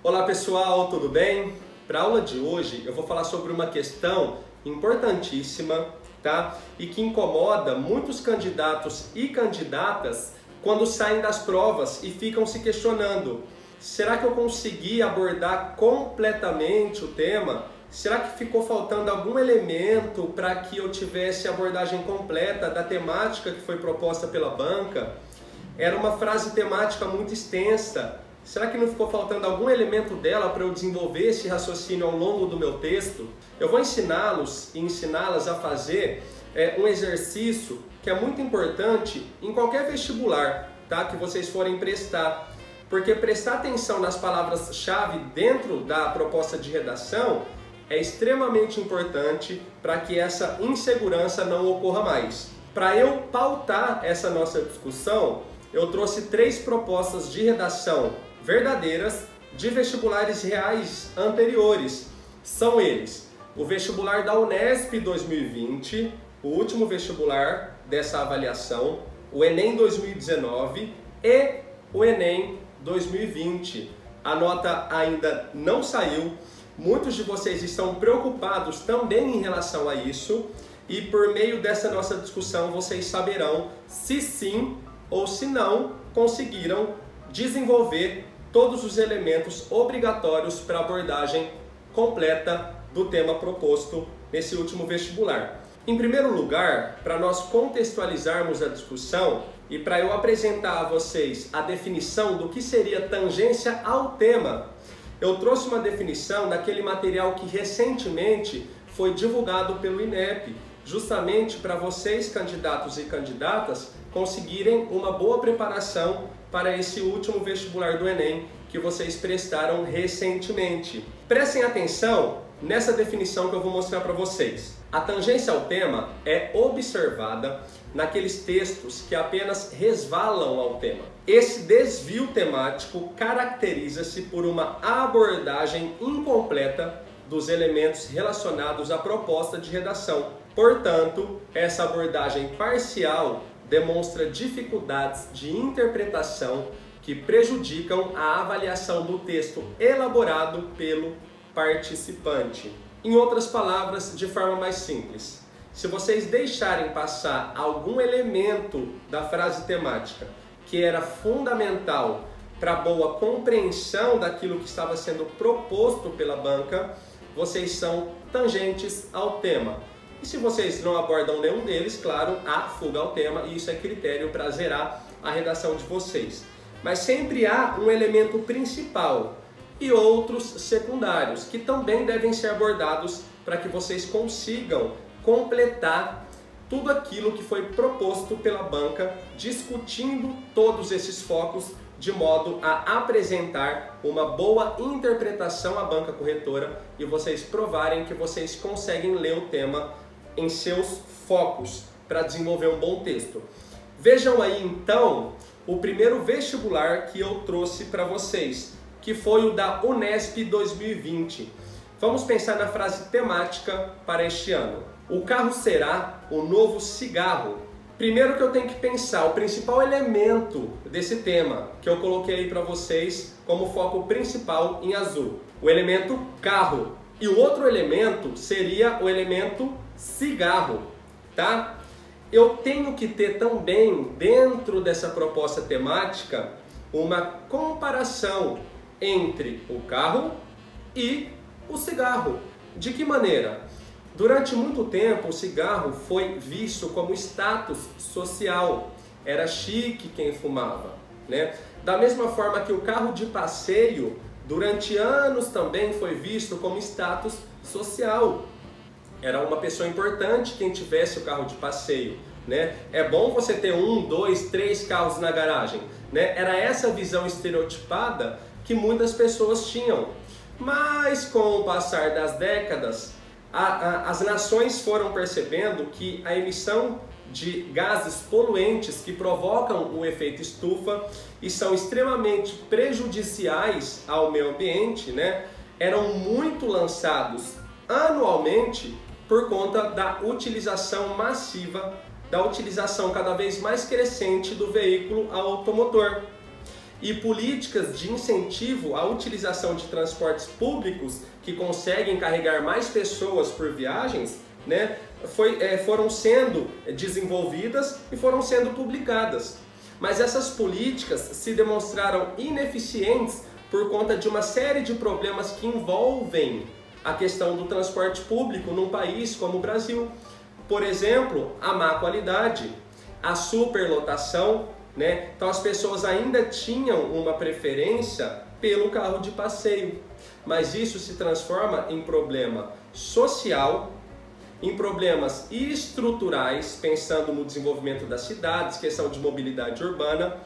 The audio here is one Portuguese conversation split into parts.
Olá pessoal, tudo bem? Para a aula de hoje eu vou falar sobre uma questão importantíssima, tá? E que incomoda muitos candidatos e candidatas quando saem das provas e ficam se questionando: será que eu consegui abordar completamente o tema? Será que ficou faltando algum elemento para que eu tivesse a abordagem completa da temática que foi proposta pela banca? Era uma frase temática muito extensa. Será que não ficou faltando algum elemento dela para eu desenvolver esse raciocínio ao longo do meu texto? Eu vou ensiná-los e ensiná-las a fazer um exercício que é muito importante em qualquer vestibular, tá? Que vocês forem prestar. Porque prestar atenção nas palavras-chave dentro da proposta de redação é extremamente importante para que essa insegurança não ocorra mais. Para eu pautar essa nossa discussão, eu trouxe 3 propostas de redação verdadeiras de vestibulares reais anteriores. São eles: o vestibular da Unesp 2020, o último vestibular dessa avaliação, o Enem 2019 e o Enem 2020. A nota ainda não saiu, muitos de vocês estão preocupados também em relação a isso, e por meio dessa nossa discussão vocês saberão se sim ou se não conseguiram desenvolver todos os elementos obrigatórios para a abordagem completa do tema proposto nesse último vestibular. Em primeiro lugar, para nós contextualizarmos a discussão e para eu apresentar a vocês a definição do que seria tangência ao tema, eu trouxe uma definição daquele material que recentemente foi divulgado pelo INEP, justamente para vocês, candidatos e candidatas, conseguirem uma boa preparação para esse último vestibular do Enem que vocês prestaram recentemente. Prestem atenção nessa definição que eu vou mostrar para vocês. A tangência ao tema é observada naqueles textos que apenas resvalam ao tema. Esse desvio temático caracteriza-se por uma abordagem incompleta dos elementos relacionados à proposta de redação. Portanto, essa abordagem parcial demonstra dificuldades de interpretação que prejudicam a avaliação do texto elaborado pelo participante. Em outras palavras, de forma mais simples, se vocês deixarem passar algum elemento da frase temática que era fundamental para a boa compreensão daquilo que estava sendo proposto pela banca, vocês são tangentes ao tema. E se vocês não abordam nenhum deles, claro, há fuga ao tema, e isso é critério para zerar a redação de vocês. Mas sempre há um elemento principal e outros secundários, que também devem ser abordados para que vocês consigam completar tudo aquilo que foi proposto pela banca, discutindo todos esses focos de modo a apresentar uma boa interpretação à banca corretora e vocês provarem que vocês conseguem ler o tema em seus focos para desenvolver um bom texto. Vejam aí então o primeiro vestibular que eu trouxe para vocês, que foi o da Unesp 2020. Vamos pensar na frase temática para este ano. O carro será o novo cigarro. Primeiro que eu tenho que pensar o principal elemento desse tema, que eu coloquei aí para vocês como foco principal em azul. O elemento carro. E o outro elemento seria o elemento cigarro, tá? Eu tenho que ter também, dentro dessa proposta temática, uma comparação entre o carro e o cigarro. De que maneira? Durante muito tempo, o cigarro foi visto como status social. Era chique quem fumava, né? Da mesma forma que o carro de passeio, durante anos também foi visto como status social. Era uma pessoa importante quem tivesse o carro de passeio, né? É bom você ter 1, 2, 3 carros na garagem, né? Era essa visão estereotipada que muitas pessoas tinham. Mas com o passar das décadas, as nações foram percebendo que a emissão de gases poluentes que provocam o efeito estufa e são extremamente prejudiciais ao meio ambiente, né? Eram muito lançados anualmente por conta da utilização massiva, da utilização cada vez mais crescente do veículo automotor. e políticas de incentivo à utilização de transportes públicos que conseguem carregar mais pessoas por viagens, né, foram sendo desenvolvidas e foram sendo publicadas. Mas essas políticas se demonstraram ineficientes por conta de uma série de problemas que envolvem a questão do transporte público num país como o Brasil. Por exemplo, a má qualidade, a superlotação, né? Então as pessoas ainda tinham uma preferência pelo carro de passeio, mas isso se transforma em problema social, em problemas estruturais, pensando no desenvolvimento das cidades, questão de mobilidade urbana,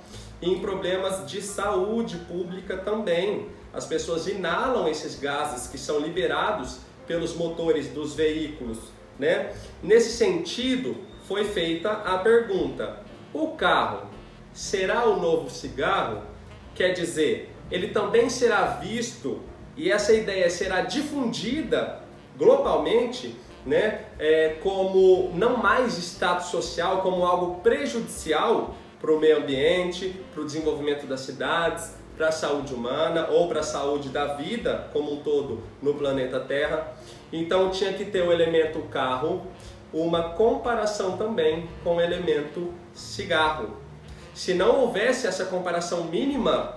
e em problemas de saúde pública também. As pessoas inalam esses gases que são liberados pelos motores dos veículos, né? Nesse sentido, foi feita a pergunta: o carro será o novo cigarro? Quer dizer, ele também será visto, e essa ideia será difundida globalmente, né, como não mais status social, como algo prejudicial para o meio ambiente, para o desenvolvimento das cidades, para a saúde humana ou para a saúde da vida como um todo no planeta Terra. Então tinha que ter o elemento carro, uma comparação também com o elemento cigarro. Se não houvesse essa comparação mínima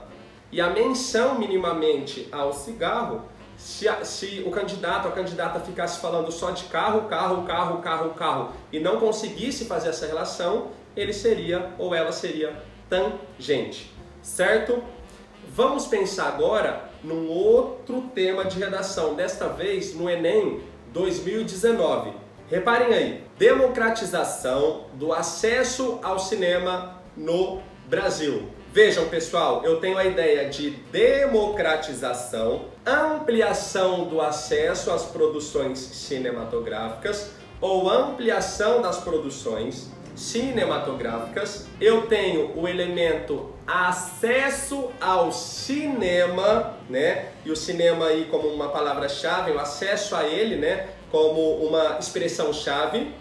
e a menção minimamente ao cigarro, se o candidato ou a candidata ficasse falando só de carro, carro, carro, carro, carro e não conseguisse fazer essa relação, ele seria ou ela seria tangente, certo? Vamos pensar agora num outro tema de redação, desta vez no Enem 2019. Reparem aí, democratização do acesso ao cinema no Brasil. Vejam, pessoal, eu tenho a ideia de democratização, ampliação do acesso às produções cinematográficas ou ampliação das produções cinematográficas. Eu tenho o elemento acesso ao cinema, né? E o cinema aí como uma palavra-chave, o acesso a ele, né? Como uma expressão-chave.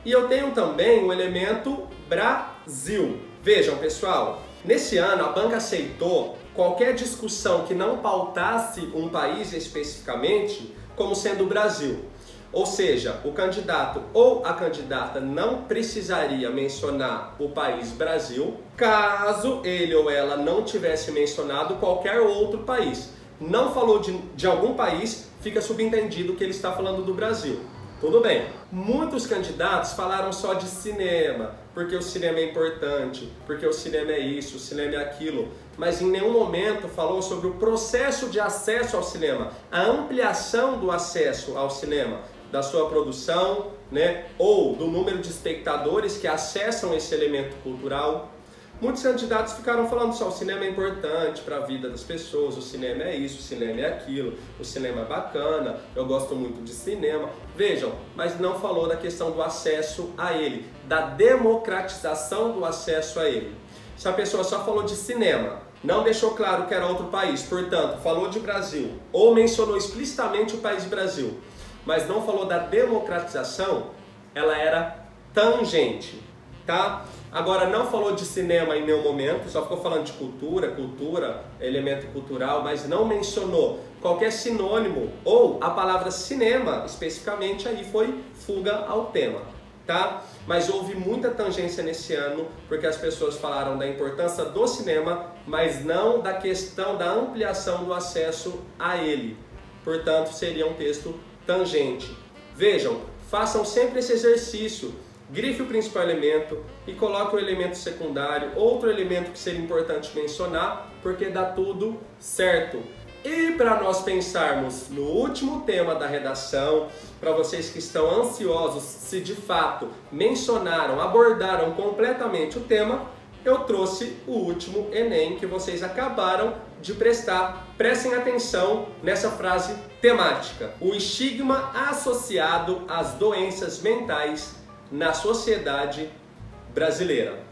E eu tenho também o elemento Brasil. Vejam, pessoal, nesse ano a banca aceitou qualquer discussão que não pautasse um país especificamente como sendo o Brasil. Ou seja, o candidato ou a candidata não precisaria mencionar o país Brasil, caso ele ou ela não tivesse mencionado qualquer outro país. Não falou de algum país, fica subentendido que ele está falando do Brasil. Tudo bem. Muitos candidatos falaram só de cinema, porque o cinema é importante, porque o cinema é isso, o cinema é aquilo, mas em nenhum momento falou sobre o processo de acesso ao cinema, a ampliação do acesso ao cinema, da sua produção, né, ou do número de espectadores que acessam esse elemento cultural. Muitos candidatos ficaram falando só: o cinema é importante para a vida das pessoas, o cinema é isso, o cinema é aquilo, o cinema é bacana, eu gosto muito de cinema. Vejam, mas não falou da questão do acesso a ele, da democratização do acesso a ele. Se a pessoa só falou de cinema, não deixou claro que era outro país, portanto, falou de Brasil, ou mencionou explicitamente o país Brasil, mas não falou da democratização, ela era tangente, tá? Agora, não falou de cinema em nenhum momento, só ficou falando de cultura, elemento cultural, mas não mencionou qualquer sinônimo ou a palavra cinema especificamente, aí foi fuga ao tema, tá? Mas houve muita tangência nesse ano, porque as pessoas falaram da importância do cinema, mas não da questão da ampliação do acesso a ele. Portanto, seria um texto tangente. Vejam, façam sempre esse exercício. Grife o principal elemento e coloque o elemento secundário, outro elemento que seria importante mencionar, porque dá tudo certo. E para nós pensarmos no último tema da redação, para vocês que estão ansiosos se de fato mencionaram, abordaram completamente o tema, eu trouxe o último Enem que vocês acabaram de prestar. Prestem atenção nessa frase temática: o estigma associado às doenças mentais na sociedade brasileira.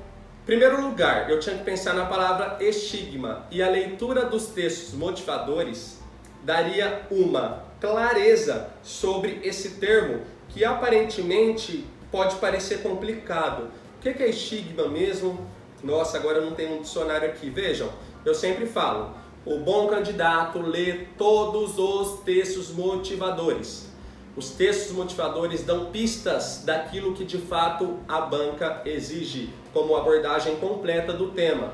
Em primeiro lugar, eu tinha que pensar na palavra estigma, e a leitura dos textos motivadores daria uma clareza sobre esse termo que aparentemente pode parecer complicado. O que é estigma mesmo? Nossa, agora eu não tenho um dicionário aqui. Vejam, eu sempre falo, o bom candidato lê todos os textos motivadores. Os textos motivadores dão pistas daquilo que de fato a banca exige como abordagem completa do tema.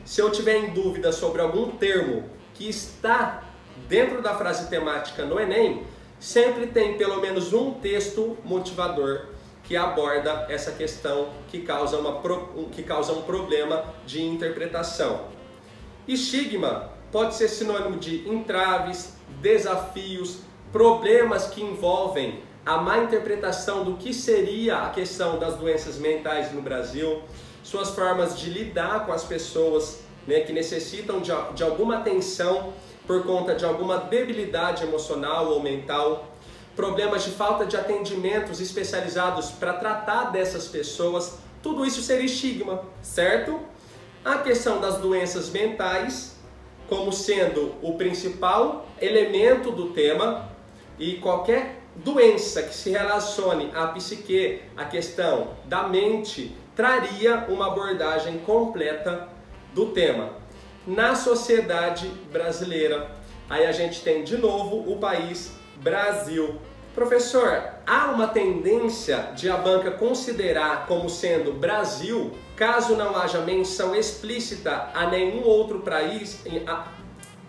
Se eu tiver em dúvida sobre algum termo que está dentro da frase temática no Enem, sempre tem pelo menos um texto motivador que aborda essa questão que causa um problema de interpretação. Estigma pode ser sinônimo de entraves, desafios, problemas que envolvem a má interpretação do que seria a questão das doenças mentais no Brasil, suas formas de lidar com as pessoas, né, que necessitam de alguma atenção por conta de alguma debilidade emocional ou mental, problemas de falta de atendimentos especializados para tratar dessas pessoas, tudo isso seria estigma, certo? A questão das doenças mentais como sendo o principal elemento do tema, e qualquer doença que se relacione à psique, à questão da mente, traria uma abordagem completa do tema. Na sociedade brasileira, aí a gente tem de novo o país Brasil. Professor, há uma tendência de a banca considerar como sendo Brasil, caso não haja menção explícita a nenhum outro país...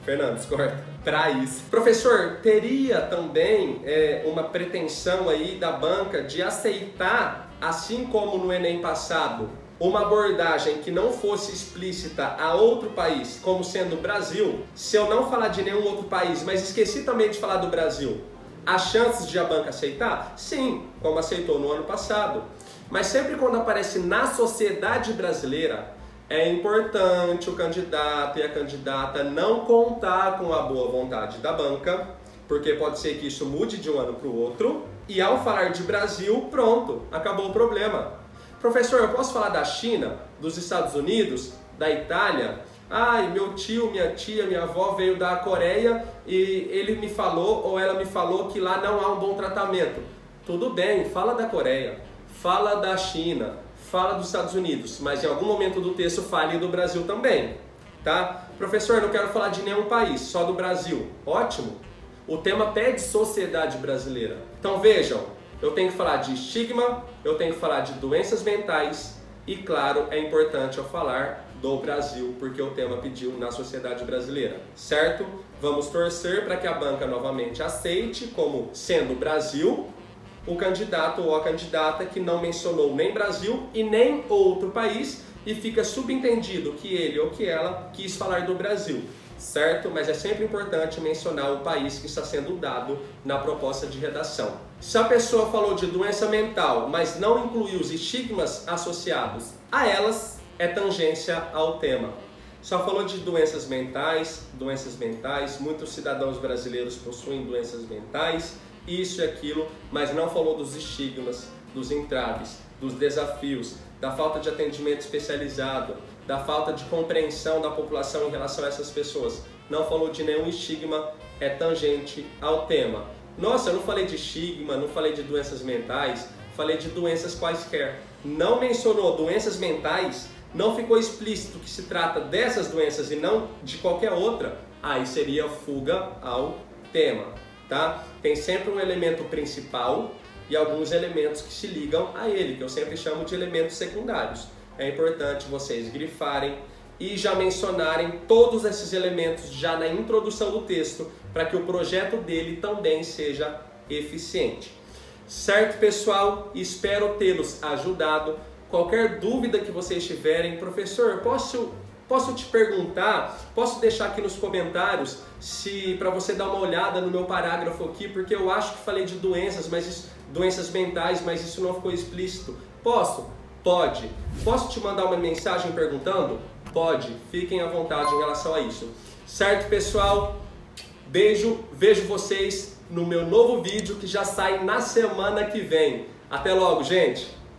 Fernando, discorda. País. Professor, teria também uma pretensão aí da banca de aceitar, assim como no Enem passado, uma abordagem que não fosse explícita a outro país, como sendo o Brasil? Se eu não falar de nenhum outro país, mas esqueci também de falar do Brasil, há chances de a banca aceitar? Sim, como aceitou no ano passado. Mas sempre quando aparece na sociedade brasileira, é importante o candidato e a candidata não contar com a boa vontade da banca, porque pode ser que isso mude de um ano para o outro, e ao falar de Brasil, pronto, acabou o problema. Professor, eu posso falar da China, dos Estados Unidos, da Itália? Ai, meu tio, minha tia, minha avó veio da Coreia e ele me falou, ou ela me falou, que lá não há um bom tratamento. Tudo bem, fala da Coreia, fala da China, fala dos Estados Unidos, mas em algum momento do texto fale do Brasil também, tá? Professor, não quero falar de nenhum país, só do Brasil. Ótimo! O tema pede sociedade brasileira. Então vejam, eu tenho que falar de estigma, eu tenho que falar de doenças mentais e, claro, é importante eu falar do Brasil, porque o tema pediu na sociedade brasileira, certo? Vamos torcer para que a banca novamente aceite como sendo Brasil o candidato ou a candidata que não mencionou nem Brasil e nem outro país e fica subentendido que ele ou que ela quis falar do Brasil, certo? Mas é sempre importante mencionar o país que está sendo dado na proposta de redação. Se a pessoa falou de doença mental, mas não incluiu os estigmas associados a elas, é tangência ao tema. Só falou de doenças mentais, muitos cidadãos brasileiros possuem doenças mentais, isso e aquilo, mas não falou dos estigmas, dos entraves, dos desafios, da falta de atendimento especializado, da falta de compreensão da população em relação a essas pessoas. Não falou de nenhum estigma, é tangente ao tema. Nossa, eu não falei de estigma, não falei de doenças mentais, falei de doenças quaisquer. Não mencionou doenças mentais, não ficou explícito que se trata dessas doenças e não de qualquer outra, aí seria fuga ao tema. Tá? Tem sempre um elemento principal e alguns elementos que se ligam a ele, que eu sempre chamo de elementos secundários. É importante vocês grifarem e já mencionarem todos esses elementos já na introdução do texto, para que o projeto dele também seja eficiente. Certo, pessoal? Espero tê-los ajudado. Qualquer dúvida que vocês tiverem, professor, posso te perguntar, posso deixar aqui nos comentários para você dar uma olhada no meu parágrafo aqui, porque eu acho que falei de doenças, doenças mentais, mas isso não ficou explícito. Posso? Pode. Posso te mandar uma mensagem perguntando? Pode. Fiquem à vontade em relação a isso. Certo, pessoal? Beijo, vejo vocês no meu novo vídeo que já sai na semana que vem. Até logo, gente!